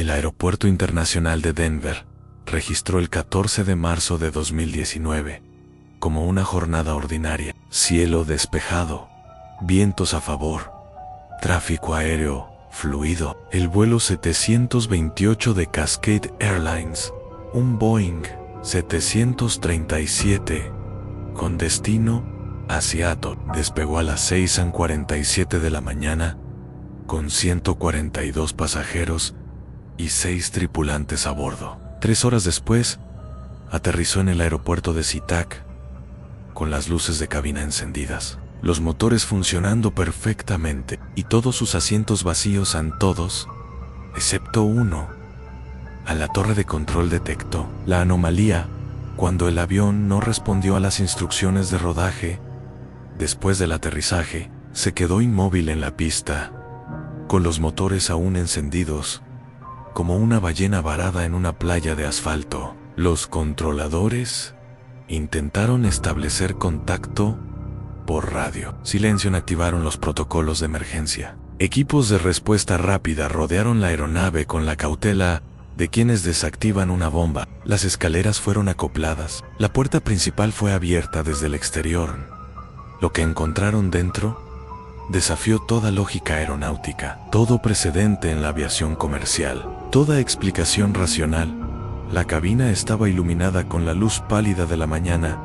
El Aeropuerto Internacional de Denver registró el 14 de marzo de 2019 como una jornada ordinaria. Cielo despejado, vientos a favor, tráfico aéreo fluido. El vuelo 728 de Cascade Airlines, un Boeing 737 con destino a Seattle, despegó a las 6:47 de la mañana con 142 pasajeros y 6 tripulantes a bordo. 3 horas después, aterrizó en el aeropuerto de SeaTac con las luces de cabina encendidas, los motores funcionando perfectamente y todos sus asientos vacíos todos, excepto uno. A la torre de control detectó la anomalía cuando el avión no respondió a las instrucciones de rodaje. Después del aterrizaje, se quedó inmóvil en la pista, con los motores aún encendidos, como una ballena varada en una playa de asfalto. Los controladores intentaron establecer contacto por radio. Silencio. Activaron los protocolos de emergencia. Equipos de respuesta rápida rodearon la aeronave con la cautela de quienes desactivan una bomba. Las escaleras fueron acopladas. La puerta principal fue abierta desde el exterior. Lo que encontraron dentro desafió toda lógica aeronáutica, todo precedente en la aviación comercial, toda explicación racional. La cabina estaba iluminada con la luz pálida de la mañana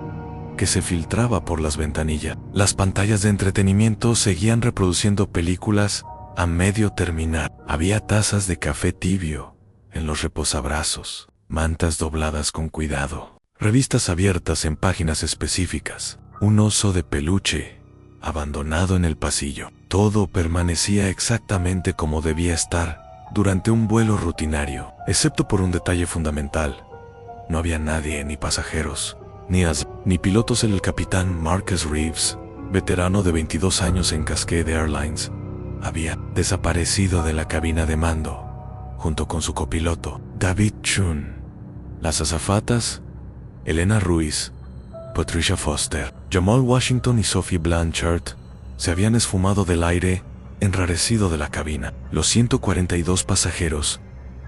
que se filtraba por las ventanillas. Las pantallas de entretenimiento seguían reproduciendo películas a medio terminar. Había tazas de café tibio en los reposabrazos, mantas dobladas con cuidado, revistas abiertas en páginas específicas, un oso de peluche abandonado en el pasillo. Todo permanecía exactamente como debía estar durante un vuelo rutinario, excepto por un detalle fundamental. No había nadie, ni pasajeros, ni pilotos. El capitán Marcus Reeves, veterano de 22 años en Cascade Airlines, había desaparecido de la cabina de mando, junto con su copiloto, David Chun. Las azafatas, Elena Ruiz, Patricia Foster, Jamal Washington y Sophie Blanchard, se habían esfumado del aire enrarecido de la cabina. Los 142 pasajeros,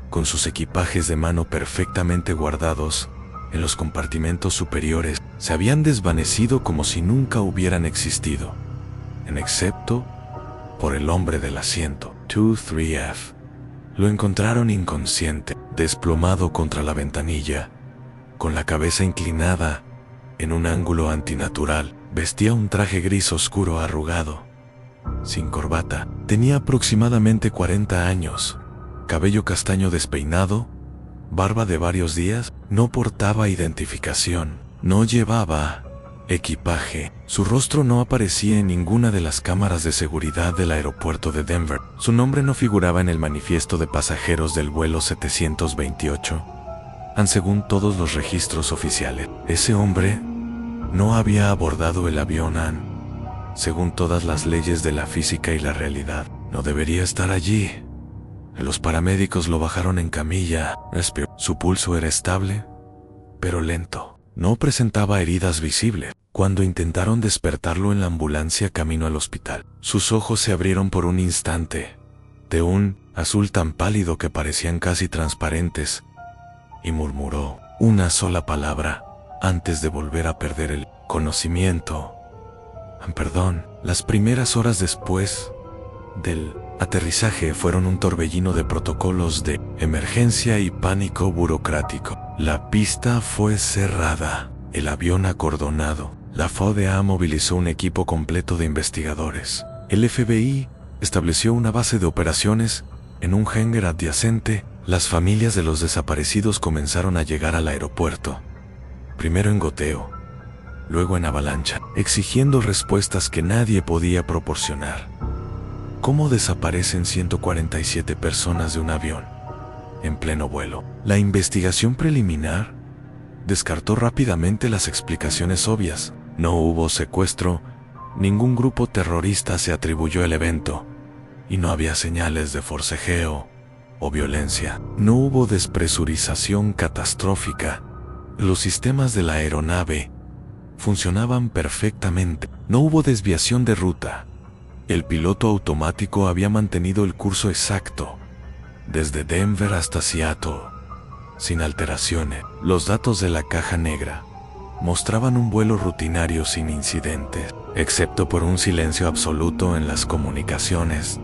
con sus equipajes de mano perfectamente guardados en los compartimentos superiores, se habían desvanecido como si nunca hubieran existido, excepto por el hombre del asiento, 23F. Lo encontraron inconsciente, desplomado contra la ventanilla, con la cabeza inclinada en un ángulo antinatural. Vestía un traje gris oscuro arrugado, sin corbata. Tenía aproximadamente 40 años, cabello castaño despeinado, barba de varios días. No portaba identificación, no llevaba equipaje. Su rostro no aparecía en ninguna de las cámaras de seguridad del aeropuerto de Denver. Su nombre no figuraba en el manifiesto de pasajeros del vuelo 728, según todos los registros oficiales. Ese hombre no había abordado el avión según todas las leyes de la física y la realidad. No debería estar allí. Los paramédicos lo bajaron en camilla. Su pulso era estable, pero lento. No presentaba heridas visibles. Cuando intentaron despertarlo en la ambulancia camino al hospital, sus ojos se abrieron por un instante, de un azul tan pálido que parecían casi transparentes, y murmuró una sola palabra antes de volver a perder el conocimiento. Perdón. Las primeras horas después del aterrizaje fueron un torbellino de protocolos de emergencia y pánico burocrático. La pista fue cerrada, el avión acordonado. La FAA movilizó un equipo completo de investigadores. El FBI estableció una base de operaciones en un hangar adyacente. Las familias de los desaparecidos comenzaron a llegar al aeropuerto, primero en goteo, luego en avalancha, exigiendo respuestas que nadie podía proporcionar. ¿Cómo desaparecen 147 personas de un avión en pleno vuelo? La investigación preliminar descartó rápidamente las explicaciones obvias. No hubo secuestro, ningún grupo terrorista se atribuyó el evento, y no había señales de forcejeo o violencia. No hubo despresurización catastrófica. Los sistemas de la aeronave funcionaban perfectamente. No hubo desviación de ruta. El piloto automático había mantenido el curso exacto desde Denver hasta Seattle, sin alteraciones. Los datos de la caja negra mostraban un vuelo rutinario sin incidentes, excepto por un silencio absoluto en las comunicaciones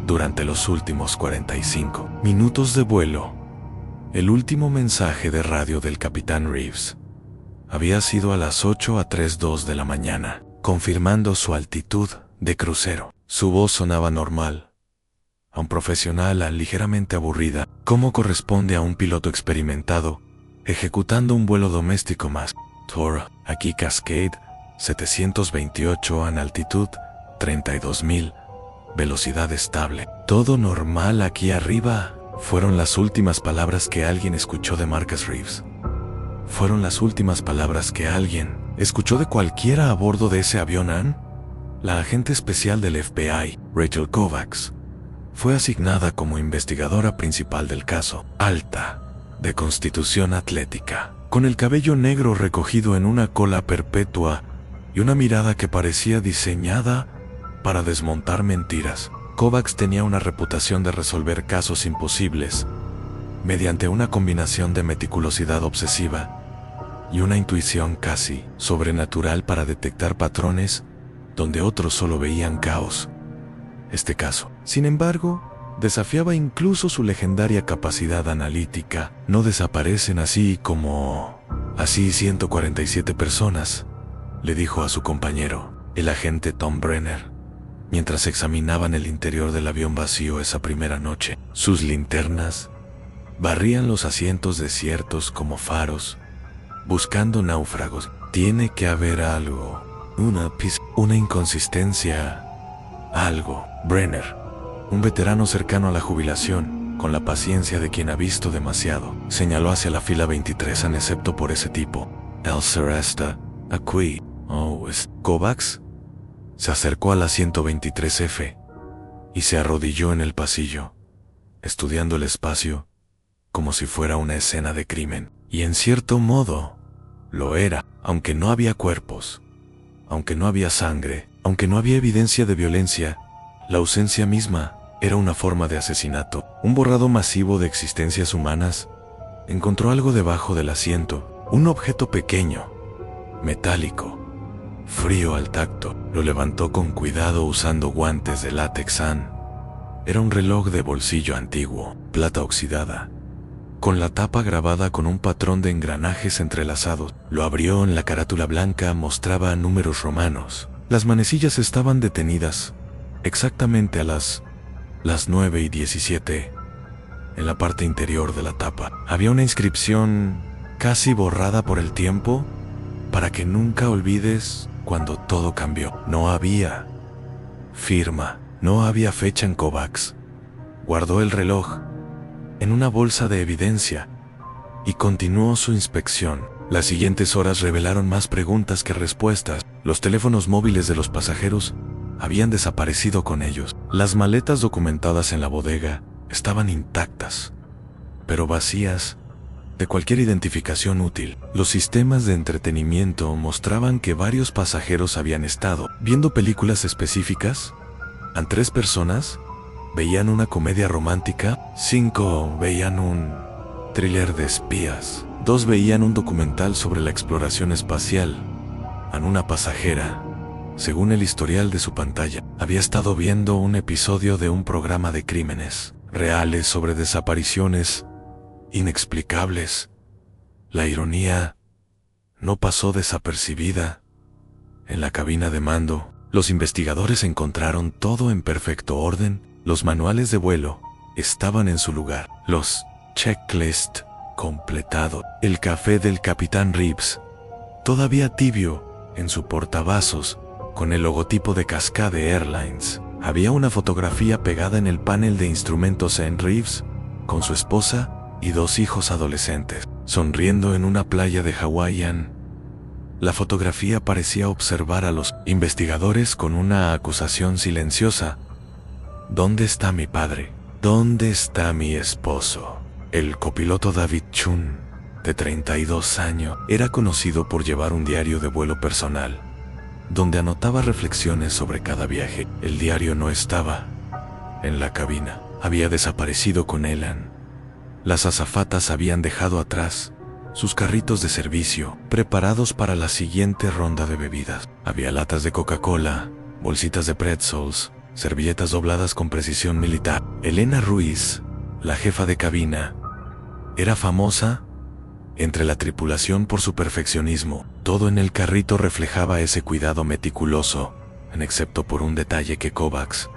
durante los últimos 45 minutos de vuelo. El último mensaje de radio del capitán Reeves había sido a las 8:32 de la mañana, confirmando su altitud de crucero. Su voz sonaba normal, a un profesional ligeramente aburrida, como corresponde a un piloto experimentado ejecutando un vuelo doméstico más. Thor, aquí Cascade, 728 en altitud, 32,000, velocidad estable. Todo normal aquí arriba. Fueron las últimas palabras que alguien escuchó de Marcus Reeves. Fueron las últimas palabras que alguien escuchó de cualquiera a bordo de ese avión. La agente especial del FBI, Rachel Kovacs, fue asignada como investigadora principal del caso. Alta, de constitución atlética, con el cabello negro recogido en una cola perpetua y una mirada que parecía diseñada para desmontar mentiras. Kovacs tenía una reputación de resolver casos imposibles mediante una combinación de meticulosidad obsesiva y una intuición casi sobrenatural para detectar patrones donde otros solo veían caos. Este caso, sin embargo, desafiaba incluso su legendaria capacidad analítica. No desaparecen así 147 personas, le dijo a su compañero, el agente Tom Brenner, mientras examinaban el interior del avión vacío esa primera noche. Sus linternas barrían los asientos desiertos como faros, buscando náufragos. Tiene que haber algo, una inconsistencia, algo. Brenner, un veterano cercano a la jubilación, con la paciencia de quien ha visto demasiado, señaló hacia la fila 23, excepto por ese tipo. El Seresta, aquí. Kovacs se acercó a la 123F y se arrodilló en el pasillo, estudiando el espacio como si fuera una escena de crimen. Y en cierto modo, lo era, aunque no había cuerpos, aunque no había sangre, aunque no había evidencia de violencia. La ausencia misma era una forma de asesinato. Un borrado masivo de existencias humanas. Encontró algo debajo del asiento, un objeto pequeño, metálico, frío al tacto. Lo levantó con cuidado usando guantes de látex. Era un reloj de bolsillo antiguo, plata oxidada, con la tapa grabada con un patrón de engranajes entrelazados. Lo abrió. En la carátula blanca mostraba números romanos. Las manecillas estaban detenidas exactamente a las 9:17. En la parte interior de la tapa había una inscripción casi borrada por el tiempo: para que nunca olvides cuando todo cambió. No había firma, no había fecha en Kovacs. Guardó el reloj en una bolsa de evidencia y continuó su inspección. Las siguientes horas revelaron más preguntas que respuestas. Los teléfonos móviles de los pasajeros habían desaparecido con ellos. Las maletas documentadas en la bodega estaban intactas, pero vacías de cualquier identificación útil. Los sistemas de entretenimiento mostraban que varios pasajeros habían estado viendo películas específicas. 3 personas veían una comedia romántica, 5 veían un thriller de espías, 2 veían un documental sobre la exploración espacial. Una pasajera, según el historial de su pantalla, había estado viendo un episodio de un programa de crímenes reales sobre desapariciones inexplicables. La ironía no pasó desapercibida. En la cabina de mando, los investigadores encontraron todo en perfecto orden. Los manuales de vuelo estaban en su lugar, los checklists completados, el café del capitán Reeves, todavía tibio, en su portavasos, con el logotipo de Cascade Airlines. Había una fotografía pegada en el panel de instrumentos en Reeves, con su esposa y 2 hijos adolescentes, sonriendo en una playa de Hawái. La fotografía parecía observar a los investigadores con una acusación silenciosa. ¿Dónde está mi padre? ¿Dónde está mi esposo? El copiloto David Chun, de 32 años, era conocido por llevar un diario de vuelo personal, donde anotaba reflexiones sobre cada viaje. El diario no estaba en la cabina. había desaparecido con Elan. Las azafatas habían dejado atrás sus carritos de servicio, preparados para la siguiente ronda de bebidas. Había latas de Coca-Cola, bolsitas de pretzels, servilletas dobladas con precisión militar. Elena Ruiz, la jefa de cabina, era famosa entre la tripulación por su perfeccionismo. Todo en el carrito reflejaba ese cuidado meticuloso, excepto por un detalle que Kovacs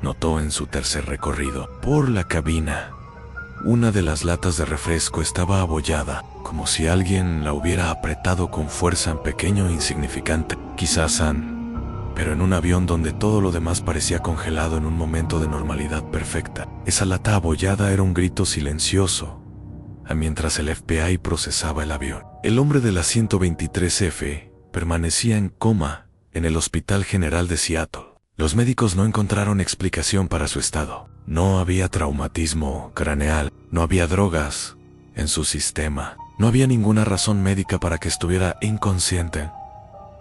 notó en su tercer recorrido. Por la cabina, una de las latas de refresco estaba abollada, como si alguien la hubiera apretado con fuerza, pequeño e insignificante. Quizás Ann, pero en un avión donde todo lo demás parecía congelado en un momento de normalidad perfecta. Esa lata abollada era un grito silencioso, mientras el FBI procesaba el avión. El hombre de la 123F permanecía en coma en el Hospital General de Seattle. Los médicos no encontraron explicación para su estado. No había traumatismo craneal, no había drogas en su sistema, no había ninguna razón médica para que estuviera inconsciente.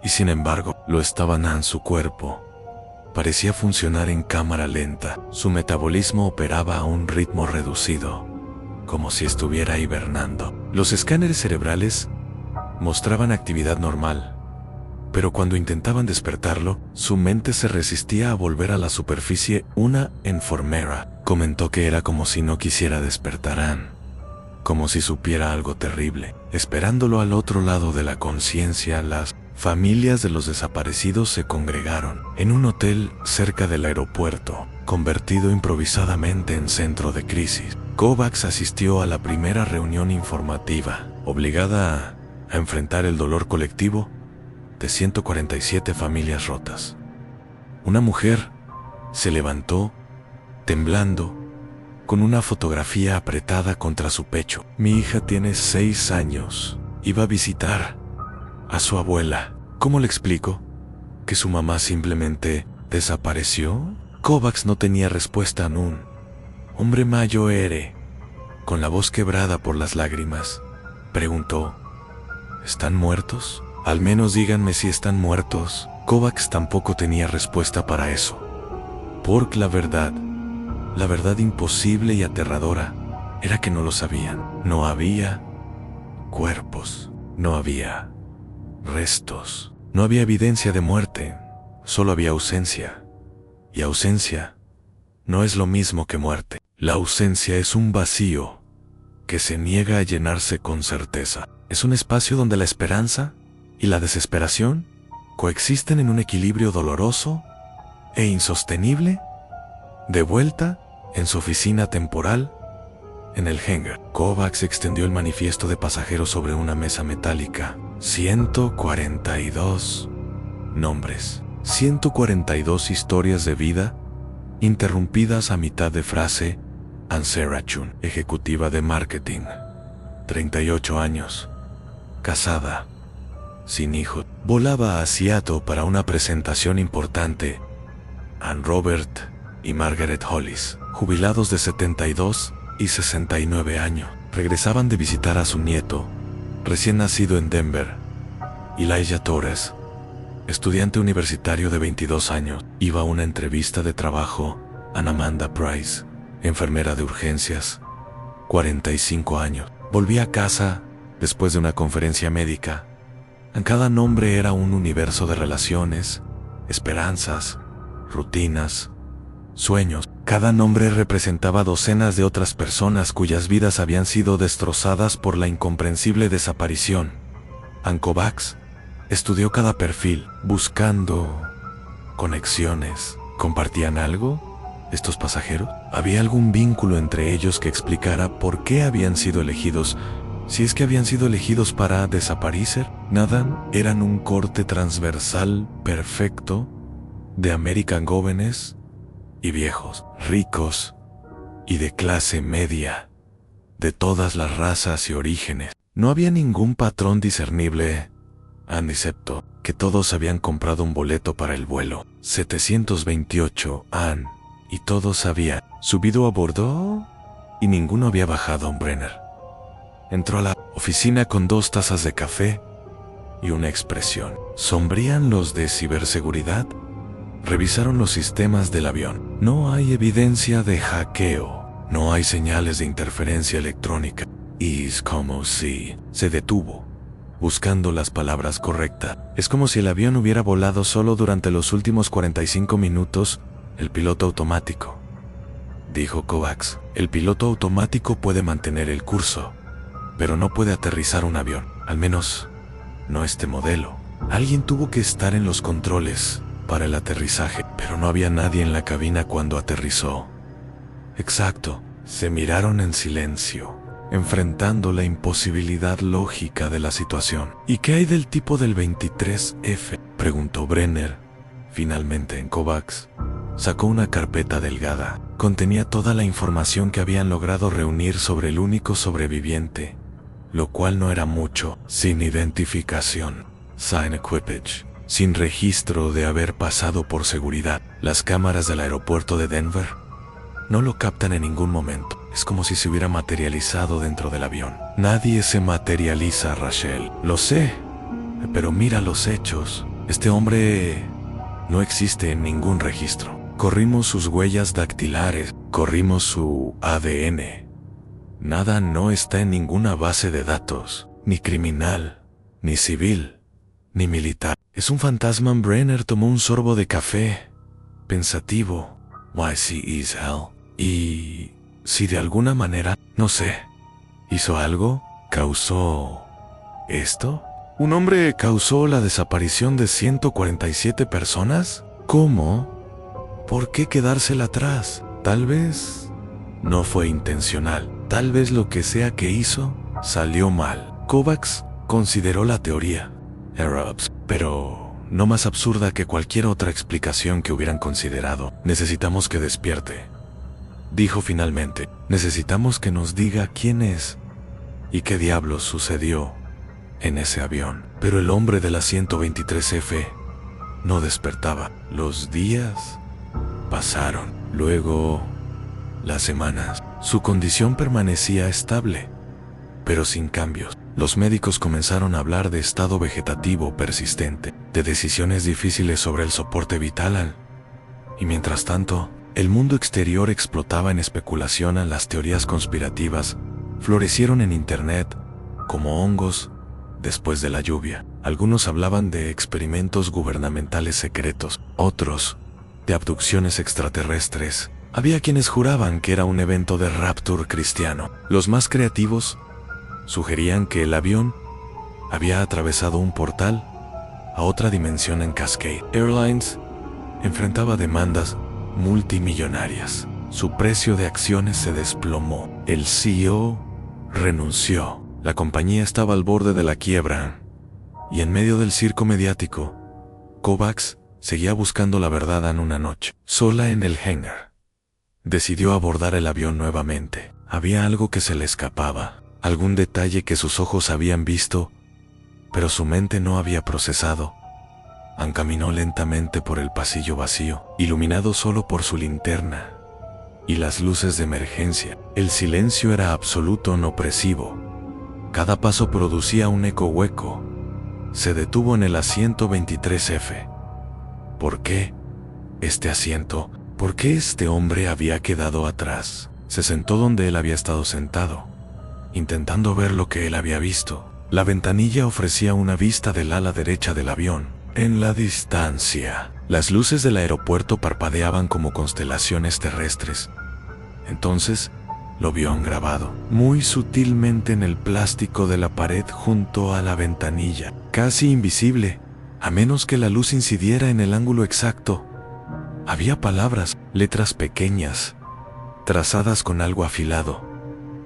Y sin embargo, lo estaba en su cuerpo. Parecía funcionar en cámara lenta. Su metabolismo operaba a un ritmo reducido, como si estuviera hibernando. Los escáneres cerebrales mostraban actividad normal, pero cuando intentaban despertarlo, su mente se resistía a volver a la superficie. Una enfermera comentó que era como si no quisiera despertar a Ann, como si supiera algo terrible. Esperándolo al otro lado de la conciencia, las familias de los desaparecidos se congregaron en un hotel cerca del aeropuerto, convertido improvisadamente en centro de crisis. Kovacs asistió a la primera reunión informativa, obligada a enfrentar el dolor colectivo de 147 familias rotas. Una mujer se levantó, temblando, con una fotografía apretada contra su pecho. Mi hija tiene 6 años. Iba a visitar a su abuela. ¿Cómo le explico que su mamá simplemente desapareció? Kovacs no tenía respuesta. Un hombre mayor, con la voz quebrada por las lágrimas, preguntó: ¿están muertos? Al menos díganme si están muertos. Kovacs tampoco tenía respuesta para eso. Porque la verdad imposible y aterradora, era que no lo sabían. No había cuerpos, no había restos, no había evidencia de muerte, solo había ausencia. Y ausencia no es lo mismo que muerte. La ausencia es un vacío que se niega a llenarse con certeza. Es un espacio donde la esperanza y la desesperación coexisten en un equilibrio doloroso e insostenible. De vuelta en su oficina temporal, en el hangar, Kovacs extendió el manifiesto de pasajeros sobre una mesa metálica. 142 nombres, 142 historias de vida, interrumpidas a mitad de frase. Ann Serachun, ejecutiva de marketing, 38 años, casada, sin hijos, volaba a Seattle para una presentación importante. Ann Robert y Margaret Hollis, jubilados de 72 y 69 años, regresaban de visitar a su nieto, recién nacido en Denver. Elijah Torres, estudiante universitario de 22 años, iba a una entrevista de trabajo. Ann Amanda Price, enfermera de urgencias, 45 años, volvía a casa después de una conferencia médica. Cada nombre era un universo de relaciones, esperanzas, rutinas, sueños. Cada nombre representaba docenas de otras personas cuyas vidas habían sido destrozadas por la incomprensible desaparición. Ann Kovacs estudió cada perfil, buscando conexiones. ¿Compartían algo estos pasajeros? ¿Había algún vínculo entre ellos que explicara por qué habían sido elegidos? Si es que habían sido elegidos para desaparecer. Nada, eran un corte transversal perfecto de American jóvenes y viejos, ricos y de clase media, de todas las razas y orígenes. No había ningún patrón discernible, excepto que todos habían comprado un boleto para el vuelo 728 Ann, y todos habían subido a bordo y ninguno había bajado a un Brenner. Entró a la oficina con 2 tazas de café y una expresión. ¿Sombrían los de ciberseguridad? Revisaron los sistemas del avión. No hay evidencia de hackeo. No hay señales de interferencia electrónica. Y es como si se detuvo, buscando las palabras correctas. Es como si el avión hubiera volado solo durante los últimos 45 minutos. El piloto automático, dijo Kovacs. El piloto automático puede mantener el curso, pero no puede aterrizar un avión. Al menos, no este modelo. Alguien tuvo que estar en los controles para el aterrizaje, pero no había nadie en la cabina cuando aterrizó. Exacto. Se miraron en silencio, enfrentando la imposibilidad lógica de la situación. ¿Y qué hay del tipo del 23F? Preguntó Brenner. Finalmente, en Kovacs sacó una carpeta delgada. Contenía toda la información que habían logrado reunir sobre el único sobreviviente, lo cual no era mucho. Sin identificación, sin equipage, sin registro de haber pasado por seguridad. Las cámaras del aeropuerto de Denver no lo captan en ningún momento. Es como si se hubiera materializado dentro del avión. Nadie se materializa, Rachel. Lo sé, pero mira los hechos. Este hombre no existe en ningún registro. Corrimos sus huellas dactilares, corrimos su ADN. Nada no está en ninguna base de datos, ni criminal, ni civil, ni militar. Es un fantasma. Brenner tomó un sorbo de café, pensativo. Why she is hell. Y si de alguna manera, no sé, hizo algo, causó esto. ¿Un hombre causó la desaparición de 147 personas? ¿Cómo? ¿Por qué quedársela atrás? Tal vez no fue intencional. Tal vez lo que sea que hizo salió mal. Kovacs consideró la teoría Arabs, pero no más absurda que cualquier otra explicación que hubieran considerado. Necesitamos que despierte, dijo finalmente. Necesitamos que nos diga quién es y qué diablos sucedió en ese avión. Pero el hombre de la 123F no despertaba. Los días pasaron, luego las semanas. Su condición permanecía estable, pero sin cambios. Los médicos comenzaron a hablar de estado vegetativo persistente, de decisiones difíciles sobre el soporte vital. Y mientras tanto, el mundo exterior explotaba en especulación. Las teorías conspirativas florecieron en Internet como hongos después de la lluvia. Algunos hablaban de experimentos gubernamentales secretos, otros de abducciones extraterrestres. Había quienes juraban que era un evento de rapture cristiano. Los más creativos sugerían que el avión había atravesado un portal a otra dimensión en Cascade Airlines. Enfrentaba demandas multimillonarias. Su precio de acciones se desplomó. El CEO renunció. La compañía estaba al borde de la quiebra. Y en medio del circo mediático, Kovacs seguía buscando la verdad. En una noche, sola en el hangar, decidió abordar el avión nuevamente. Había algo que se le escapaba, algún detalle que sus ojos habían visto, pero su mente no había procesado. Caminó lentamente por el pasillo vacío, iluminado solo por su linterna y las luces de emergencia. El silencio era absoluto, no opresivo. Cada paso producía un eco hueco. Se detuvo en el asiento 23F. ¿Por qué este asiento? ¿Por qué este hombre había quedado atrás? Se sentó donde él había estado sentado, intentando ver lo que él había visto. La ventanilla ofrecía una vista del ala derecha del avión. En la distancia, las luces del aeropuerto parpadeaban como constelaciones terrestres. Entonces, lo vio grabado, muy sutilmente en el plástico de la pared junto a la ventanilla, casi invisible, a menos que la luz incidiera en el ángulo exacto. Había palabras, letras pequeñas, trazadas con algo afilado,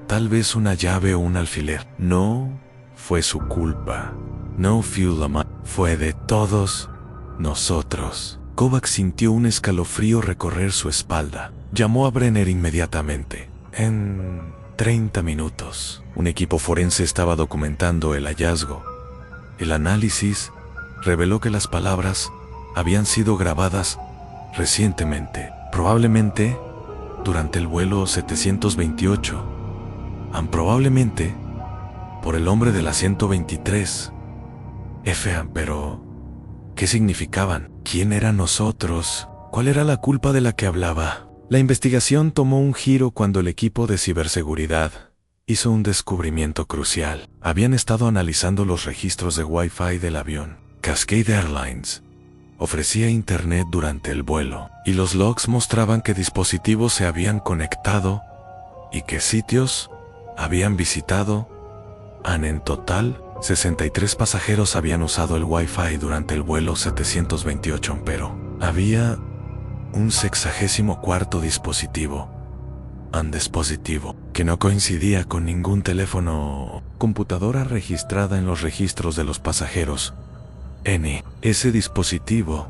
tal vez una llave o un alfiler. No fue su culpa. No fue de todos nosotros. Kovacs sintió un escalofrío recorrer su espalda. Llamó a Brenner inmediatamente. En 30 minutos, un equipo forense estaba documentando el hallazgo. El análisis reveló que las palabras habían sido grabadas recientemente, probablemente durante el vuelo 728, probablemente por el hombre de la 123F. Pero ¿qué significaban? ¿Quién eran nosotros? ¿Cuál era la culpa de la que hablaba? La investigación tomó un giro cuando el equipo de ciberseguridad hizo un descubrimiento crucial. Habían estado analizando los registros de Wi-Fi del avión. Cascade Airlines ofrecía internet durante el vuelo, y los logs mostraban que dispositivos se habían conectado y qué sitios habían visitado. En total, 63 pasajeros habían usado el Wi-Fi durante el vuelo 728, pero había un 64º dispositivo, un dispositivo que no coincidía con ningún teléfono o computadora registrada en los registros de los pasajeros. Ese dispositivo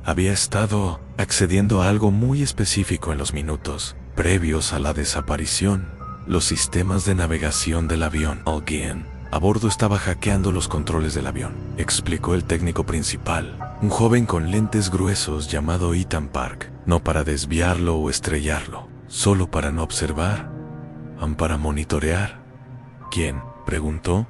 había estado accediendo a algo muy específico en los minutos previos a la desaparición. Los sistemas de navegación del avión. Alguien a bordo estaba hackeando los controles del avión, explicó el técnico principal, un joven con lentes gruesos llamado Ethan Park. No para desviarlo o estrellarlo, solo para no observar, para monitorear. ¿Quién?, preguntó.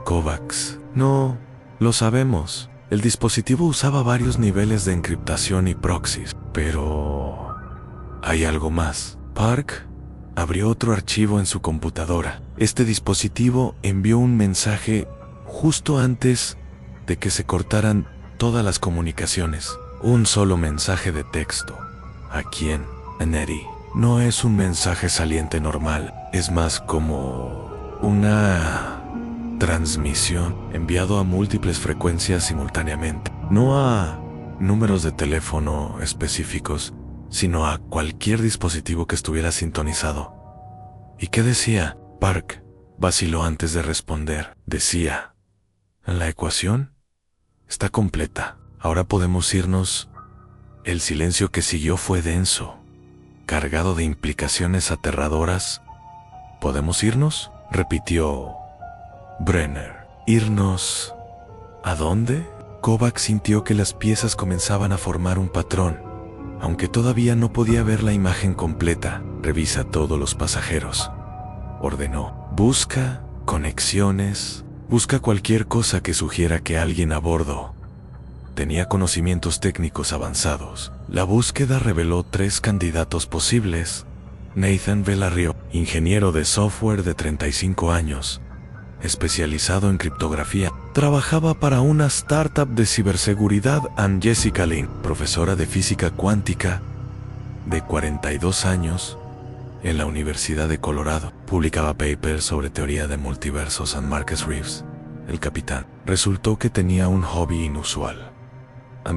Kovacs. No lo sabemos. El dispositivo usaba varios niveles de encriptación y proxies, pero hay algo más. Park abrió otro archivo en su computadora. Este dispositivo envió un mensaje justo antes de que se cortaran todas las comunicaciones. Un solo mensaje de texto. ¿A quién? A Nettie. No es un mensaje saliente normal, es más como una transmisión enviado a múltiples frecuencias simultáneamente. No a números de teléfono específicos, sino a cualquier dispositivo que estuviera sintonizado. ¿Y qué decía? Park vaciló antes de responder. Decía: la ecuación está completa. Ahora podemos irnos. El silencio que siguió fue denso, cargado de implicaciones aterradoras. ¿Podemos irnos?, repitió Brenner. ¿Irnos a dónde? Kovacs sintió que las piezas comenzaban a formar un patrón, aunque todavía no podía ver la imagen completa. Revisa todos los pasajeros, ordenó. Busca conexiones, busca cualquier cosa que sugiera que alguien a bordo tenía conocimientos técnicos avanzados. La búsqueda reveló 3 candidatos posibles. Nathan Belarrio, ingeniero de software de 35 años, especializado en criptografía, trabajaba para una startup de ciberseguridad. Jessica Lynn, profesora de física cuántica, de 42 años, en la Universidad de Colorado, publicaba papers sobre teoría de multiversos. Marcus Reeves, el capitán, resultó que tenía un hobby inusual.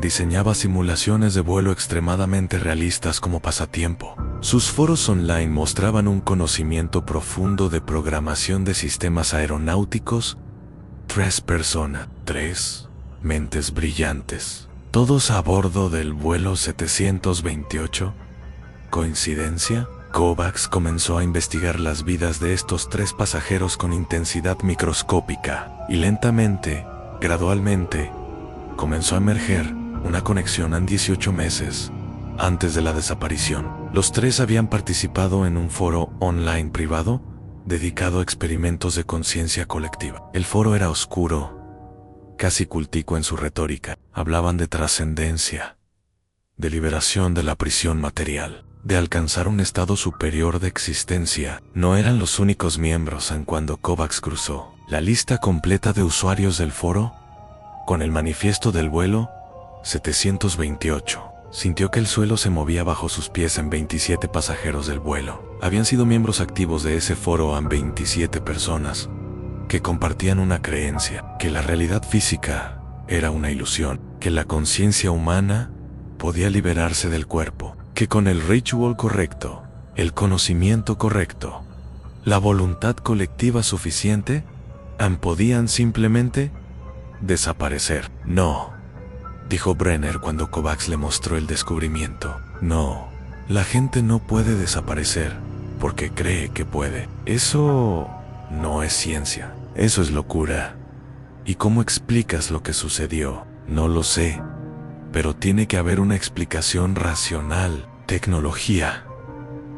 Diseñaba simulaciones de vuelo extremadamente realistas como pasatiempo. Sus foros online mostraban un conocimiento profundo de programación de sistemas aeronáuticos. 3 personas, 3 mentes brillantes, todos a bordo del vuelo 728. ¿Coincidencia? Kovacs comenzó a investigar las vidas de estos 3 pasajeros con intensidad microscópica, y lentamente, gradualmente, comenzó a emerger una conexión. 18 meses antes de la desaparición, los 3 habían participado en un foro online privado dedicado a experimentos de conciencia colectiva. El foro era oscuro, casi cultico en su retórica. Hablaban de trascendencia, de liberación de la prisión material, de alcanzar un estado superior de existencia. No eran los únicos miembros. Cuando Kovacs cruzó la lista completa de usuarios del foro con el manifiesto del vuelo 728, sintió que el suelo se movía bajo sus pies. 27 pasajeros del vuelo habían sido miembros activos de ese foro. 27 personas que compartían una creencia: que la realidad física era una ilusión, que la conciencia humana podía liberarse del cuerpo, que con el ritual correcto, el conocimiento correcto, la voluntad colectiva suficiente, podían simplemente desaparecer. No, dijo Brenner cuando Kovacs le mostró el descubrimiento. No, la gente no puede desaparecer porque cree que puede. Eso no es ciencia, eso es locura. ¿Y cómo explicas lo que sucedió? No lo sé, pero tiene que haber una explicación racional. Tecnología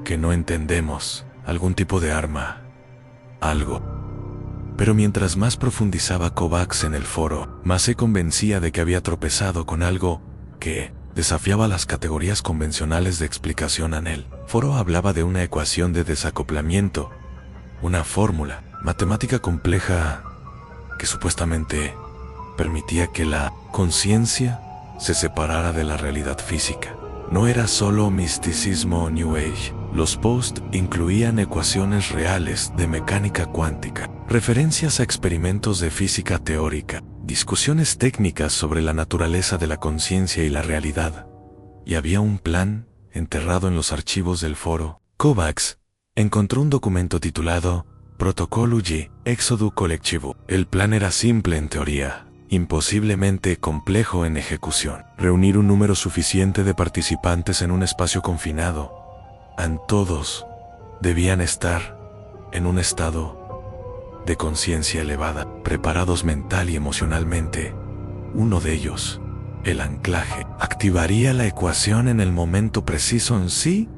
que no entendemos, algún tipo de arma, algo. Pero mientras más profundizaba Kovacs en el foro, más se convencía de que había tropezado con algo que desafiaba las categorías convencionales de explicación en el foro. Hablaba de una ecuación de desacoplamiento, una fórmula matemática compleja que supuestamente permitía que la conciencia se separara de la realidad física. No era solo misticismo o New Age. Los posts incluían ecuaciones reales de mecánica cuántica, referencias a experimentos de física teórica, discusiones técnicas sobre la naturaleza de la conciencia y la realidad. Y había un plan enterrado en los archivos del foro. Kovacs encontró un documento titulado Protocolo G, Éxodo Colectivo. El plan era simple en teoría, imposiblemente complejo en ejecución. Reunir un número suficiente de participantes en un espacio confinado. Todos debían estar en un estado de conciencia elevada, preparados mental y emocionalmente. Uno de ellos, el anclaje, activaría la ecuación en el momento preciso. En sí,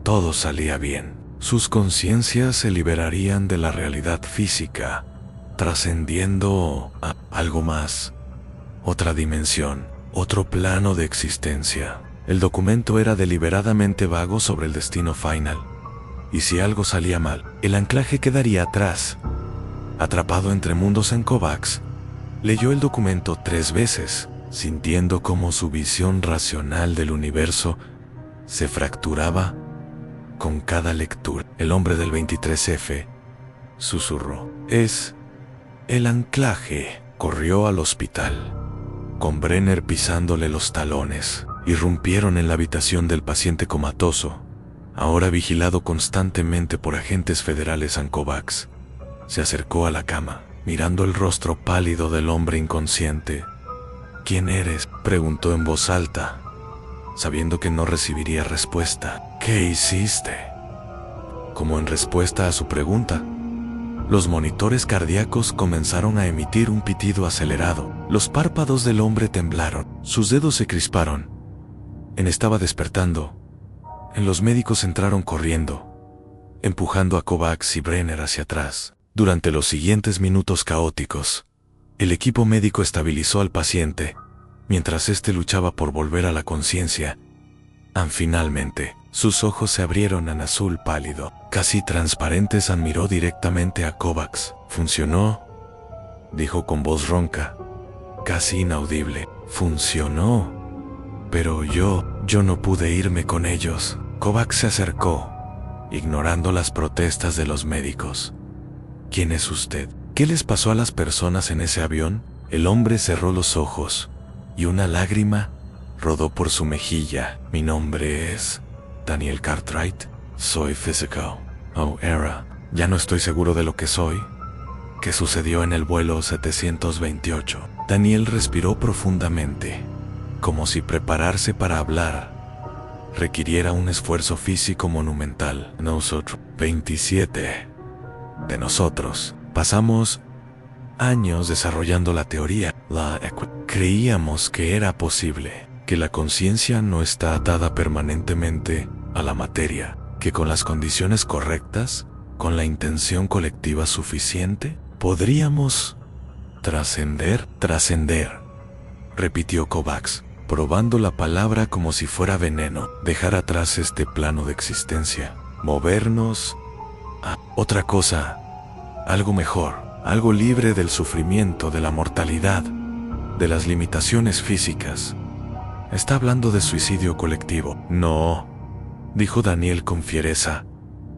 todo salía bien. Sus conciencias se liberarían de la realidad física, trascendiendo a algo más, otra dimensión, otro plano de existencia. El documento era deliberadamente vago sobre el destino final. Y si algo salía mal, el anclaje quedaría atrás. Atrapado entre mundos en Kovacs, leyó el documento 3 veces, sintiendo cómo su visión racional del universo se fracturaba con cada lectura. El hombre del 23F susurró: es el anclaje. Corrió al hospital, con Brenner pisándole los talones. Irrumpieron en la habitación del paciente comatoso, ahora vigilado constantemente por agentes federales en Kovacs. Se acercó a la cama, mirando el rostro pálido del hombre inconsciente. ¿Quién eres?, preguntó en voz alta, sabiendo que no recibiría respuesta. ¿Qué hiciste? Como en respuesta a su pregunta, los monitores cardíacos comenzaron a emitir un pitido acelerado. Los párpados del hombre temblaron, sus dedos se crisparon. Estaba despertando. Los médicos entraron corriendo, empujando a Kovacs y Brenner hacia atrás. Durante los siguientes minutos caóticos, el equipo médico estabilizó al paciente, mientras éste luchaba por volver a la conciencia. Finalmente, sus ojos se abrieron en azul pálido, casi transparentes. Miró directamente a Kovacs. «Funcionó», dijo con voz ronca, casi inaudible. «Funcionó. Pero yo no pude irme con ellos». Kovacs se acercó, ignorando las protestas de los médicos. «¿Quién es usted? ¿Qué les pasó a las personas en ese avión?». El hombre cerró los ojos, y una lágrima rodó por su mejilla. «Mi nombre es Daniel Cartwright. Soy físico». «Oh, era. Ya no estoy seguro de lo que soy». «¿Qué sucedió en el vuelo 728?» Daniel respiró profundamente, como si prepararse para hablar requiriera un esfuerzo físico monumental. «Nosotros, 27 de nosotros, pasamos años desarrollando la teoría. Creíamos que era posible, que la conciencia no está atada permanentemente a la materia, que con las condiciones correctas, con la intención colectiva suficiente, podríamos trascender», repitió Kovacs, probando la palabra como si fuera veneno. «Dejar atrás este plano de existencia, movernos a otra cosa, algo mejor, algo libre del sufrimiento, de la mortalidad, de las limitaciones físicas». «¿Está hablando de suicidio colectivo?» «No», dijo Daniel con fiereza,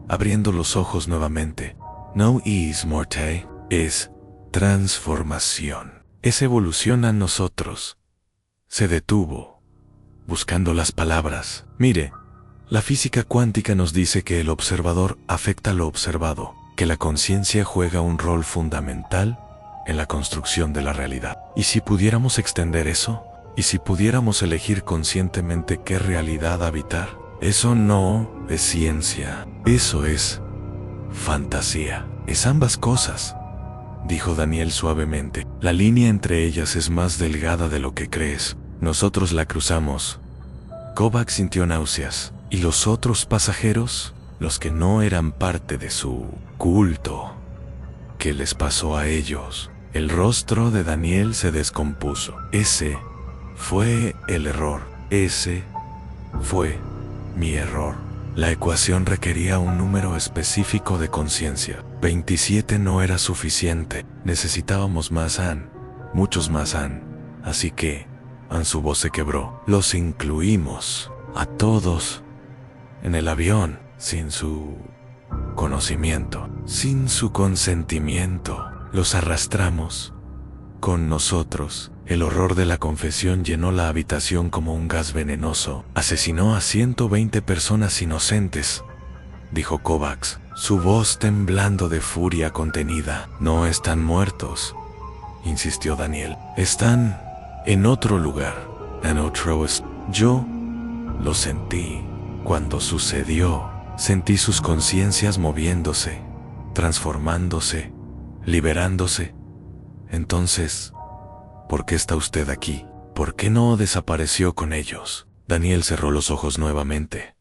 abriendo los ojos nuevamente. «No es muerte, es transformación. Es evolución a nosotros». Se detuvo, buscando las palabras. «Mire, la física cuántica nos dice que el observador afecta lo observado, que la conciencia juega un rol fundamental en la construcción de la realidad. ¿Y si pudiéramos extender eso? ¿Y si pudiéramos elegir conscientemente qué realidad habitar? Eso no es ciencia, eso es fantasía. Es ambas cosas», dijo Daniel suavemente. «La línea entre ellas es más delgada de lo que crees. Nosotros la cruzamos». Kovacs sintió náuseas. ¿Y los otros pasajeros? Los que no eran parte de su culto. ¿Qué les pasó a ellos? El rostro de Daniel se descompuso. Ese fue el error. Ese fue mi error. La ecuación requería un número específico de conciencia. 27 no era suficiente. Necesitábamos más An, muchos más An. Así que su voz se quebró. Los incluimos a todos en el avión sin su conocimiento, sin su consentimiento. Los arrastramos con nosotros. El horror de la confesión llenó la habitación como un gas venenoso. Asesinó a 120 personas inocentes, dijo Kovacs, su voz temblando de furia contenida. No están muertos, insistió Daniel. Están en otro lugar. Yo lo sentí. Cuando sucedió, sentí sus conciencias moviéndose, transformándose, liberándose. Entonces, ¿por qué está usted aquí? ¿Por qué no desapareció con ellos? Daniel cerró los ojos nuevamente,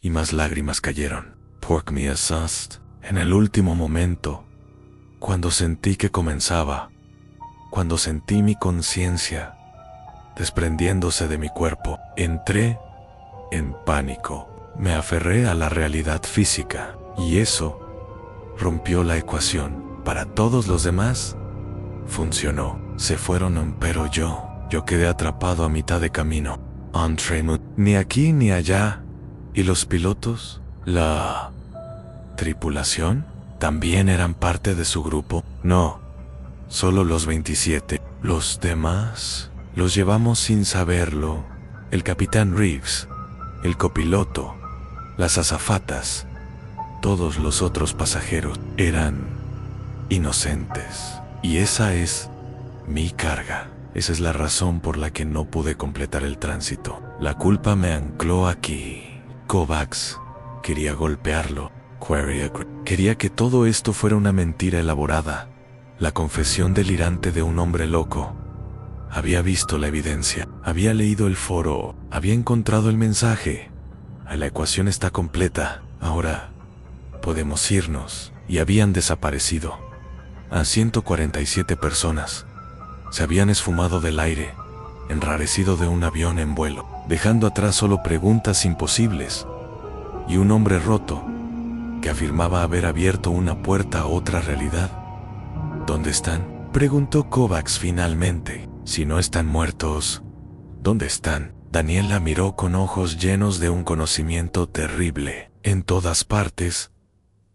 y más lágrimas cayeron. Pork me assust. En el último momento, cuando sentí que comenzaba, cuando sentí mi conciencia desprendiéndose de mi cuerpo, entré en pánico. Me aferré a la realidad física, y eso rompió la ecuación. Para todos los demás, funcionó. Se fueron, pero yo quedé atrapado a mitad de camino. Ni aquí ni allá. ¿Y los pilotos? ¿La tripulación? ¿También eran parte de su grupo? No, solo los 27. Los demás los llevamos sin saberlo. El capitán Reeves, el copiloto, las azafatas, todos los otros pasajeros eran inocentes. Y esa es mi carga. Esa es la razón por la que no pude completar el tránsito. La culpa me ancló aquí. Kovacs quería golpearlo. Quería que todo esto fuera una mentira elaborada, la confesión delirante de un hombre loco. Había visto la evidencia, había leído el foro, había encontrado el mensaje. La ecuación está completa. Ahora podemos irnos. Y habían desaparecido. A 147 personas. Se habían esfumado del aire, enrarecido de un avión en vuelo, dejando atrás solo preguntas imposibles. Y un hombre roto, que afirmaba haber abierto una puerta a otra realidad. ¿Dónde están?, preguntó Kovacs finalmente. Si no están muertos, ¿dónde están? Daniel la miró con ojos llenos de un conocimiento terrible. En todas partes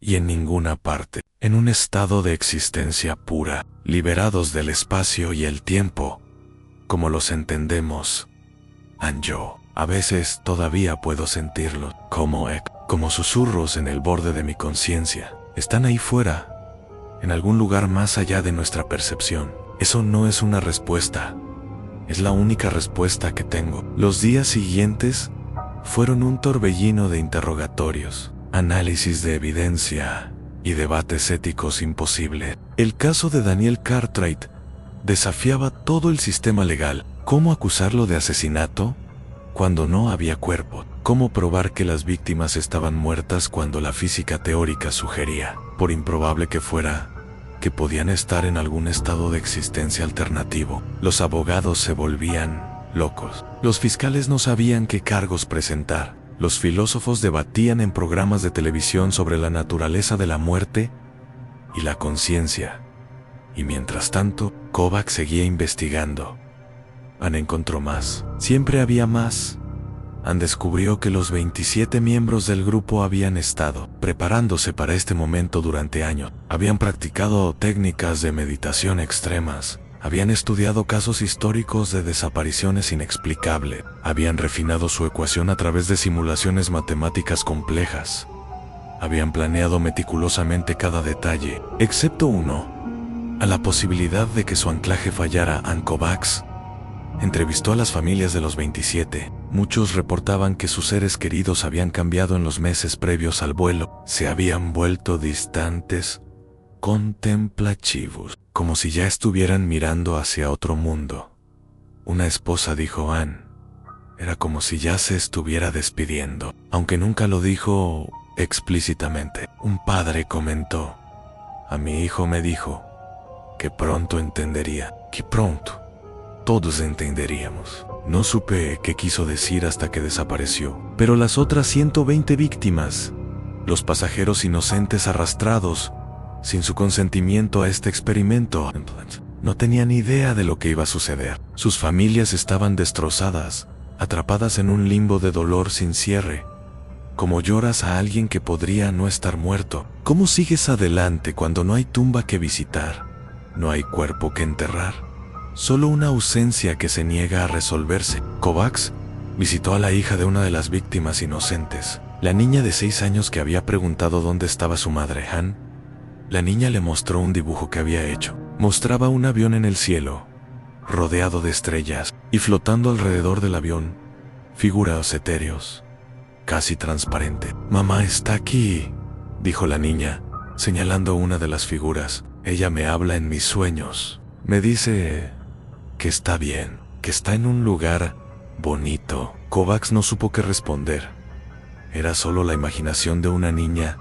y en ninguna parte, en un estado de existencia pura, liberados del espacio y el tiempo, como los entendemos. Yo, a veces todavía puedo sentirlo, como susurros en el borde de mi conciencia. Están ahí fuera, en algún lugar más allá de nuestra percepción. Eso no es una respuesta. Es la única respuesta que tengo. Los días siguientes fueron un torbellino de interrogatorios, análisis de evidencia y debates éticos imposibles. El caso de Daniel Cartwright desafiaba todo el sistema legal. ¿Cómo acusarlo de asesinato cuando no había cuerpo? ¿Cómo probar que las víctimas estaban muertas cuando la física teórica sugería, por improbable que fuera, que podían estar en algún estado de existencia alternativo? Los abogados se volvían locos. Los fiscales no sabían qué cargos presentar. Los filósofos debatían en programas de televisión sobre la naturaleza de la muerte y la conciencia. Y mientras tanto, Kovacs seguía investigando. Encontró más. Siempre había más. Descubrió que los 27 miembros del grupo habían estado preparándose para este momento durante años. Habían practicado técnicas de meditación extremas. Habían estudiado casos históricos de desapariciones inexplicables. Habían refinado su ecuación a través de simulaciones matemáticas complejas. Habían planeado meticulosamente cada detalle, excepto uno: a la posibilidad de que su anclaje fallara. Kovacs entrevistó a las familias de los 27. Muchos reportaban que sus seres queridos habían cambiado en los meses previos al vuelo. Se habían vuelto distantes, contemplativos, como si ya estuvieran mirando hacia otro mundo. Una esposa dijo: era como si ya se estuviera despidiendo, aunque nunca lo dijo explícitamente. Un padre comentó: a mi hijo me dijo que pronto entendería. Que pronto. todos entenderíamos. No supe qué quiso decir hasta que desapareció. Pero las otras 120 víctimas, los pasajeros inocentes arrastrados, sin su consentimiento a este experimento, no tenían idea de lo que iba a suceder. Sus familias estaban destrozadas, atrapadas en un limbo de dolor sin cierre. Como lloras a alguien que podría no estar muerto. ¿Cómo sigues adelante cuando no hay tumba que visitar? No hay cuerpo que enterrar. Solo una ausencia que se niega a resolverse. Kovacs visitó a la hija de una de las víctimas inocentes, la niña de 6 años que había preguntado dónde estaba su madre, Han. La niña le mostró un dibujo que había hecho. Mostraba un avión en el cielo, rodeado de estrellas, y flotando alrededor del avión, figuras etéreos, casi transparente. «Mamá está aquí», dijo la niña, señalando una de las figuras. «Ella me habla en mis sueños. Me dice que está bien, que está en un lugar bonito». Kovacs no supo qué responder. Era solo la imaginación de una niña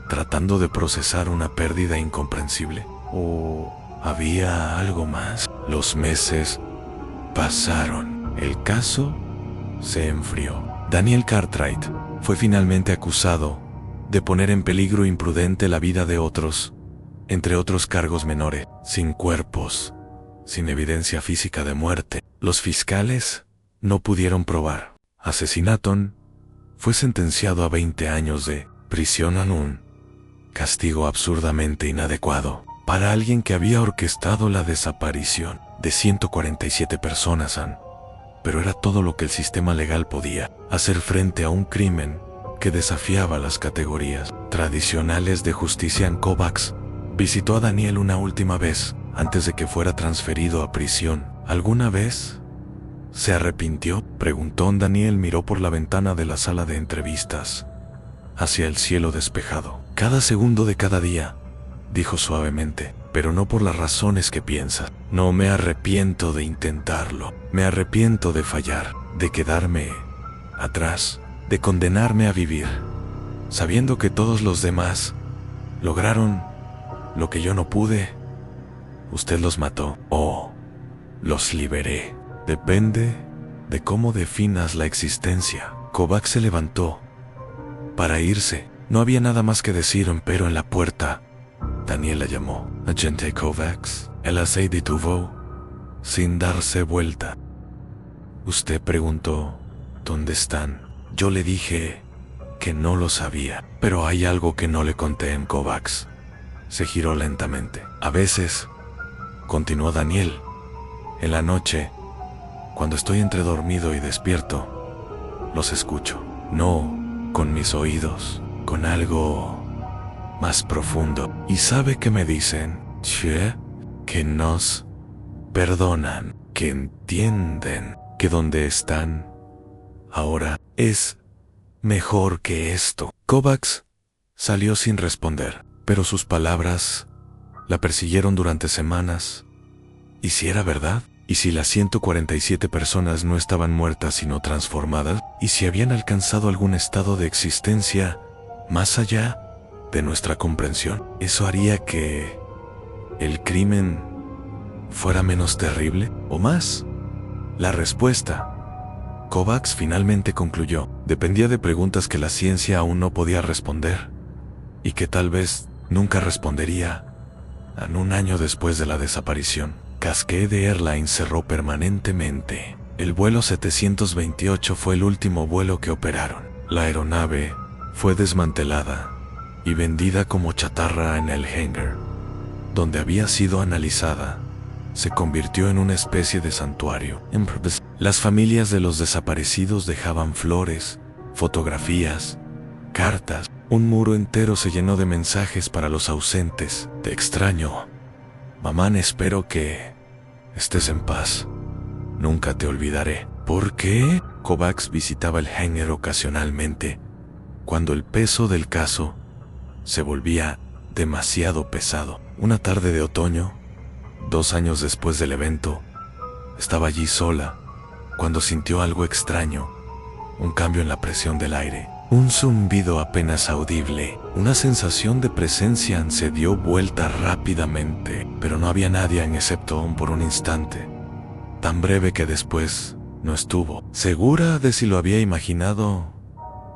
tratando de procesar una pérdida incomprensible. ¿O había algo más? Los meses pasaron. El caso se enfrió. Daniel Cartwright fue finalmente acusado de poner en peligro imprudente la vida de otros, entre otros cargos menores, sin cuerpos, sin evidencia física de muerte. Los fiscales no pudieron probar. Asesinato. Fue sentenciado a 20 años de prisión en un castigo absurdamente inadecuado para alguien que había orquestado la desaparición de 147 personas. Pero era todo lo que el sistema legal podía hacer frente a un crimen que desafiaba las categorías tradicionales de justicia. Kovacs visitó a Daniel una última vez antes de que fuera transferido a prisión. ¿Alguna vez se arrepintió?, preguntó. Daniel miró por la ventana de la sala de entrevistas hacia el cielo despejado. «Cada segundo de cada día», dijo suavemente, «pero no por las razones que piensas. No me arrepiento de intentarlo. Me arrepiento de fallar, de quedarme atrás, de condenarme a vivir, sabiendo que todos los demás lograron lo que yo no pude. Usted los mató, o los liberé. Depende de cómo definas la existencia». Kovacs se levantó para irse. No había nada más que decir, pero en la puerta, Daniel la llamó. «Agente Kovacs». Él se detuvo sin darse vuelta. «Usted preguntó dónde están. Yo le dije que no lo sabía, pero hay algo que no le conté en Kovacs». Se giró lentamente. «A veces», continuó Daniel, «en la noche, cuando estoy entre dormido y despierto, los escucho. No con mis oídos, con algo más profundo. ¿Y sabe qué me dicen? Che, que nos perdonan, que entienden que donde están ahora es mejor que esto». Kovacs salió sin responder, pero sus palabras la persiguieron durante semanas. ¿Y si era verdad? ¿Y si las 147 personas no estaban muertas sino transformadas? ¿Y si habían alcanzado algún estado de existencia más allá de nuestra comprensión? ¿Eso haría que el crimen fuera menos terrible o más? La respuesta, Kovacs finalmente concluyó, dependía de preguntas que la ciencia aún no podía responder y que tal vez nunca respondería. En un año después de la desaparición, Cascade Airlines cerró permanentemente. El vuelo 728 fue el último vuelo que operaron. La aeronave fue desmantelada y vendida como chatarra en el hangar donde había sido analizada. Se convirtió en una especie de santuario. Las familias de los desaparecidos dejaban flores, fotografías, cartas. Un muro entero se llenó de mensajes para los ausentes. «Te extraño. Mamá, espero que estés en paz. Nunca te olvidaré». ¿Por qué? Kovacs visitaba el hangar ocasionalmente, cuando el peso del caso se volvía demasiado pesado. Una tarde de otoño, 2 años después del evento, estaba allí sola, cuando sintió algo extraño, un cambio en la presión del aire. Un zumbido apenas audible, una sensación de presencia. Se dio vuelta rápidamente, pero no había nadie excepto por un instante. tan breve que después no estuvo segura de si lo había imaginado.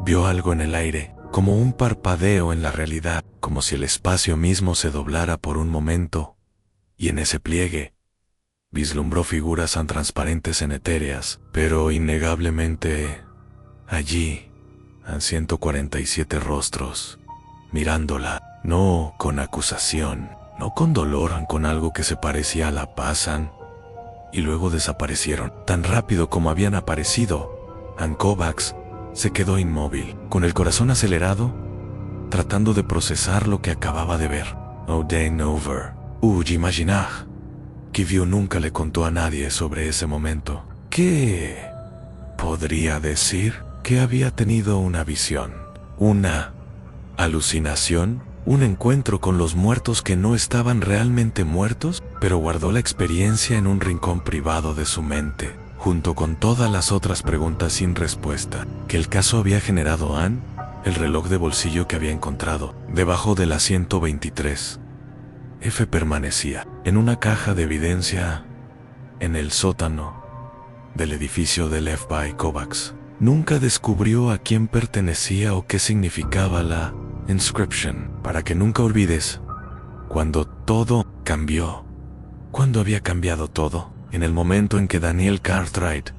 Vio algo en el aire, como un parpadeo en la realidad, como si el espacio mismo se doblara por un momento, y en ese pliegue vislumbró figuras tan transparentes en etéreas, pero innegablemente allí, a 147 rostros, mirándola, no con acusación, no con dolor, con algo que se parecía a la pasan, y luego desaparecieron, tan rápido como habían aparecido. Ann Kovacs se quedó inmóvil, con el corazón acelerado, tratando de procesar lo que acababa de ver. Oden over. Imaginar que vio nunca le contó a nadie sobre ese momento. ¿Qué podría decir? Que había tenido una visión, una alucinación, un encuentro con los muertos que no estaban realmente muertos, pero guardó la experiencia en un rincón privado de su mente, junto con todas las otras preguntas sin respuesta que el caso había generado. Ann, el reloj de bolsillo que había encontrado debajo del asiento 23. F permanecía en una caja de evidencia en el sótano del edificio del FBI Kovacs. Nunca descubrió a quién pertenecía o qué significaba la inscription. Para que nunca olvides cuando todo cambió. ¿Cuándo había cambiado todo? En el momento en que Daniel Cartwright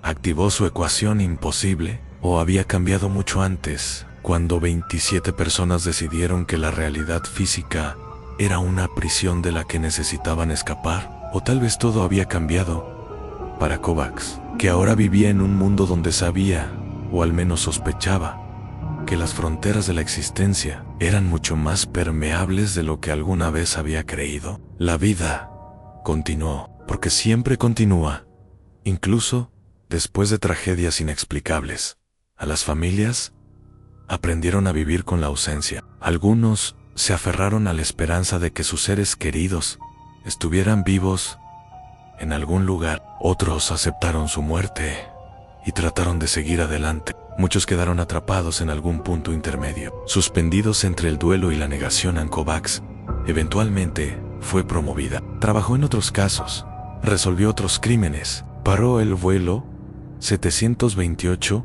activó su ecuación imposible, o había cambiado mucho antes, cuando 27 personas decidieron que la realidad física era una prisión de la que necesitaban escapar, o tal vez todo había cambiado para Kovacs, que ahora vivía en un mundo donde sabía, o al menos sospechaba, que las fronteras de la existencia eran mucho más permeables de lo que alguna vez había creído. La vida continuó, porque siempre continúa, incluso después de tragedias inexplicables. A las familias aprendieron a vivir con la ausencia. Algunos se aferraron a la esperanza de que sus seres queridos estuvieran vivos en algún lugar. Otros aceptaron su muerte y trataron de seguir adelante. Muchos quedaron atrapados en algún punto intermedio, suspendidos entre el duelo y la negación. Ann Kovacs eventualmente fue promovida. Trabajó en otros casos, resolvió otros crímenes, paró el vuelo 728,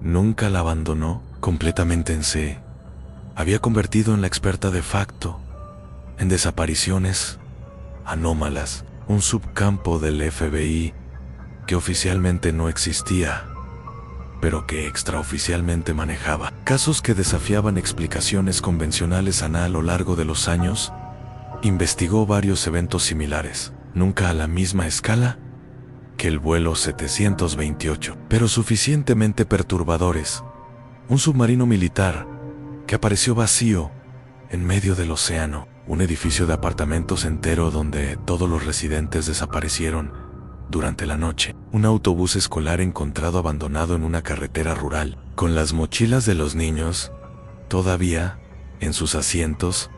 nunca la abandonó completamente. Se había convertido en la experta de facto en desapariciones anómalas, un subcampo del FBI que oficialmente no existía, pero que extraoficialmente manejaba casos que desafiaban explicaciones convencionales. Ann, a lo largo de los años, investigó varios eventos similares, nunca a la misma escala que el vuelo 728, pero suficientemente perturbadores. Un submarino militar que apareció vacío en medio del océano, un edificio de apartamentos entero donde todos los residentes desaparecieron durante la noche, un autobús escolar encontrado abandonado en una carretera rural, con las mochilas de los niños todavía en sus asientos.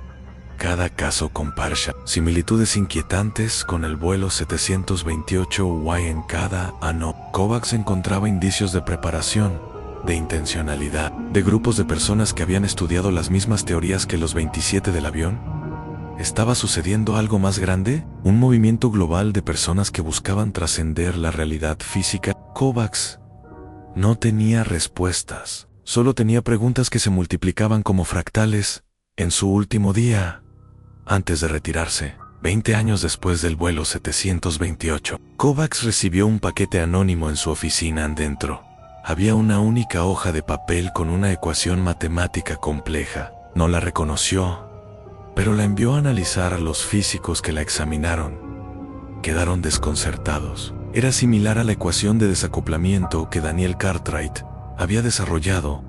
Cada caso comparsa similitudes inquietantes con el vuelo 728 y en cada ano. Kovacs encontraba indicios de preparación, de intencionalidad, de grupos de personas que habían estudiado las mismas teorías que los 27 del avión. ¿Estaba sucediendo algo más grande? ¿Un movimiento global de personas que buscaban trascender la realidad física? Kovacs no tenía respuestas, solo tenía preguntas que se multiplicaban como fractales. En su último día, antes de retirarse, 20 años después del vuelo 728, Kovacs recibió un paquete anónimo en su oficina. Dentro había una única hoja de papel con una ecuación matemática compleja. No la reconoció, pero la envió a analizar a los físicos que la examinaron. Quedaron desconcertados. Era similar a la ecuación de desacoplamiento que Daniel Cartwright había desarrollado,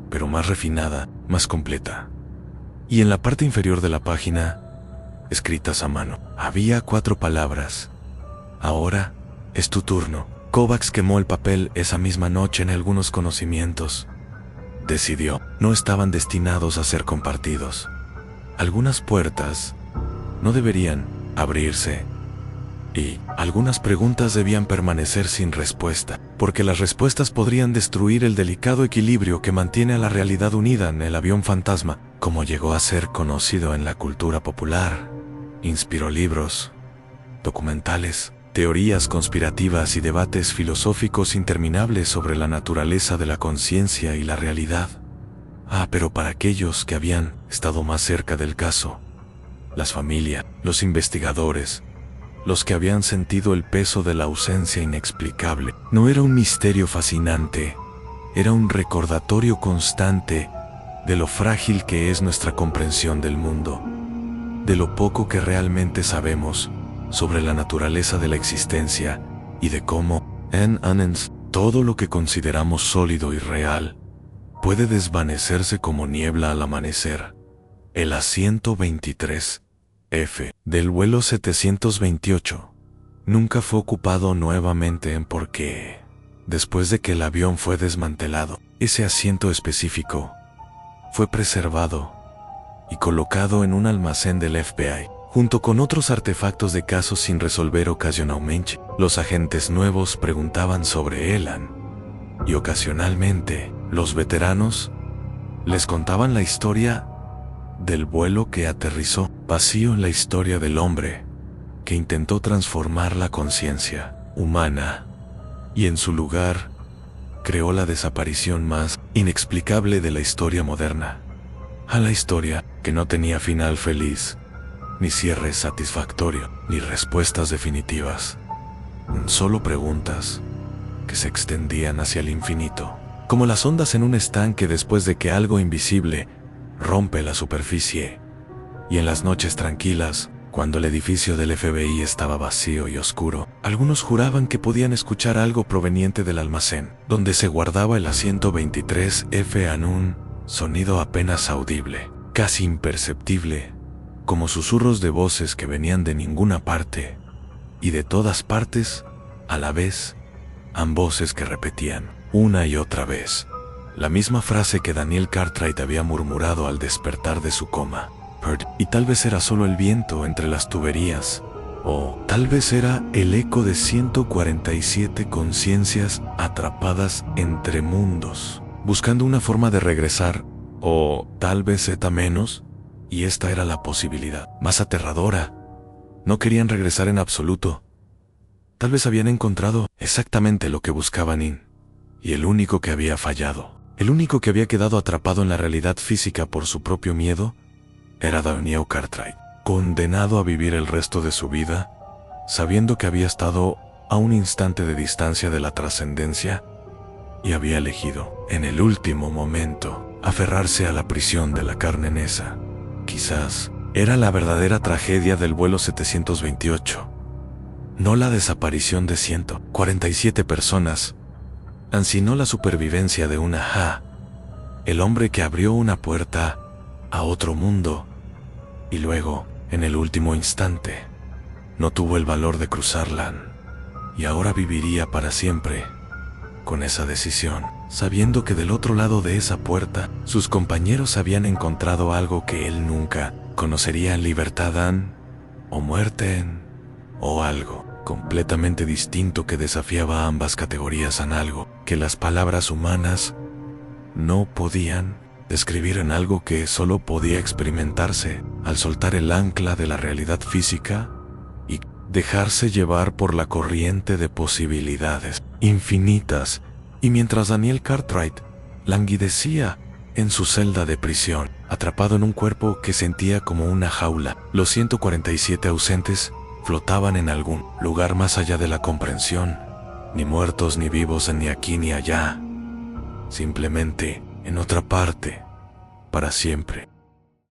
pero más refinada, más completa. Y en la parte inferior de la página, escritas a mano, había 4 palabras: ahora es tu turno. Kovacs quemó el papel esa misma noche. En algunos conocimientos, decidió, no estaban destinados a ser compartidos. Algunas puertas no deberían abrirse y algunas preguntas debían permanecer sin respuesta, porque las respuestas podrían destruir el delicado equilibrio que mantiene a la realidad unida. En el avión fantasma, como llegó a ser conocido en la cultura popular, inspiró libros, documentales, teorías conspirativas y debates filosóficos interminables sobre la naturaleza de la conciencia y la realidad. Pero para aquellos que habían estado más cerca del caso, las familias, los investigadores, los que habían sentido el peso de la ausencia inexplicable, no era un misterio fascinante, era un recordatorio constante de lo frágil que es nuestra comprensión del mundo, de lo poco que realmente sabemos sobre la naturaleza de la existencia y de cómo, en todo lo que consideramos sólido y real puede desvanecerse como niebla al amanecer. El asiento 23F del vuelo 728 nunca fue ocupado nuevamente porque, después de que el avión fue desmantelado, ese asiento específico fue preservado y colocado en un almacén del FBI, junto con otros artefactos de casos sin resolver. Ocasionalmente, los agentes nuevos preguntaban sobre Elan, y ocasionalmente, los veteranos les contaban la historia del vuelo que aterrizó vacío en la historia del hombre que intentó transformar la conciencia humana y en su lugar creó la desaparición más inexplicable de la historia moderna. A la historia que no tenía final feliz, ni cierre satisfactorio, ni respuestas definitivas. Solo preguntas que se extendían hacia el infinito, como las ondas en un estanque después de que algo invisible rompe la superficie. Y en las noches tranquilas, cuando el edificio del FBI estaba vacío y oscuro, algunos juraban que podían escuchar algo proveniente del almacén, donde se guardaba el asiento 23F en un sonido apenas audible, casi imperceptible, como susurros de voces que venían de ninguna parte y de todas partes a la vez, voces que repetían una y otra vez la misma frase que Daniel Cartwright había murmurado al despertar de su coma. Y tal vez era solo el viento entre las tuberías, o tal vez era el eco de 147 conciencias atrapadas entre mundos, buscando una forma de regresar, o tal vez menos, y esta era la posibilidad más aterradora. No querían regresar en absoluto. Tal vez habían encontrado exactamente lo que buscaban y el único que había fallado, el único que había quedado atrapado en la realidad física por su propio miedo, era Daniel Cartwright, condenado a vivir el resto de su vida, sabiendo que había estado a un instante de distancia de la trascendencia y había elegido, en el último momento, aferrarse a la prisión de la carne en esa. Quizás era la verdadera tragedia del vuelo 728, no la desaparición de 147 personas, sino la supervivencia de una el hombre que abrió una puerta a otro mundo y luego, en el último instante, no tuvo el valor de cruzarla y ahora viviría para siempre con esa decisión, sabiendo que del otro lado de esa puerta sus compañeros habían encontrado algo que él nunca conocería: libertad o muerte o algo completamente distinto que desafiaba ambas categorías, algo que las palabras humanas no podían describir, en algo que solo podía experimentarse al soltar el ancla de la realidad física y dejarse llevar por la corriente de posibilidades infinitas. Y mientras Daniel Cartwright languidecía en su celda de prisión, atrapado en un cuerpo que sentía como una jaula, los 147 ausentes flotaban en algún lugar más allá de la comprensión, ni muertos ni vivos, ni aquí ni allá, simplemente en otra parte, para siempre.